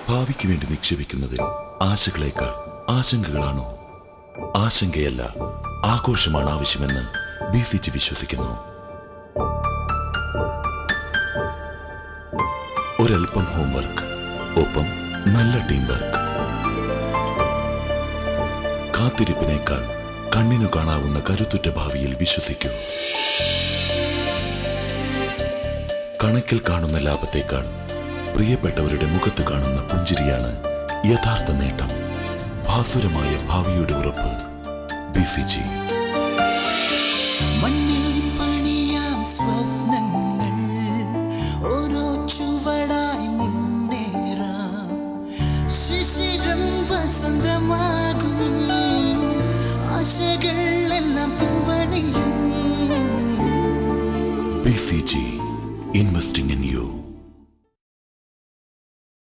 ഭാവിക്ക് വേണ്ടി നിക്ഷേപിക്കുന്നതിൽ ആശകളേക്കാൾ ആശങ്കകളാണോ? ആശങ്കയല്ല, ആഘോഷമാണ് ആവശ്യമെന്ന് BCG വിശ്വസിക്കുന്നു. ഒരൽപ്പം ഹോംവർക്ക്, ഒപ്പം നല്ല ടീം വർക്ക്. കാത്തിരിപ്പിനേക്കാൾ കണ്ണിനു കാണാവുന്ന കരുത്തുറ്റ ഭാവിയിൽ വിശ്വസിക്കൂ. കണക്കിൽ കാണുന്ന ലാഭത്തേക്കാൾ പ്രിയപ്പെട്ടവരുടെ മുഖത്ത് കാണുന്ന പുഞ്ചിരിയാണ് യഥാർത്ഥ നേട്ടം. ഭാസുരമായ ഭാവിയുടെ ഉറപ്പ് BCG. മണ്ണിൽ പണിയാം സ്വപ്നങ്ങൾ ഓരോ ചുവട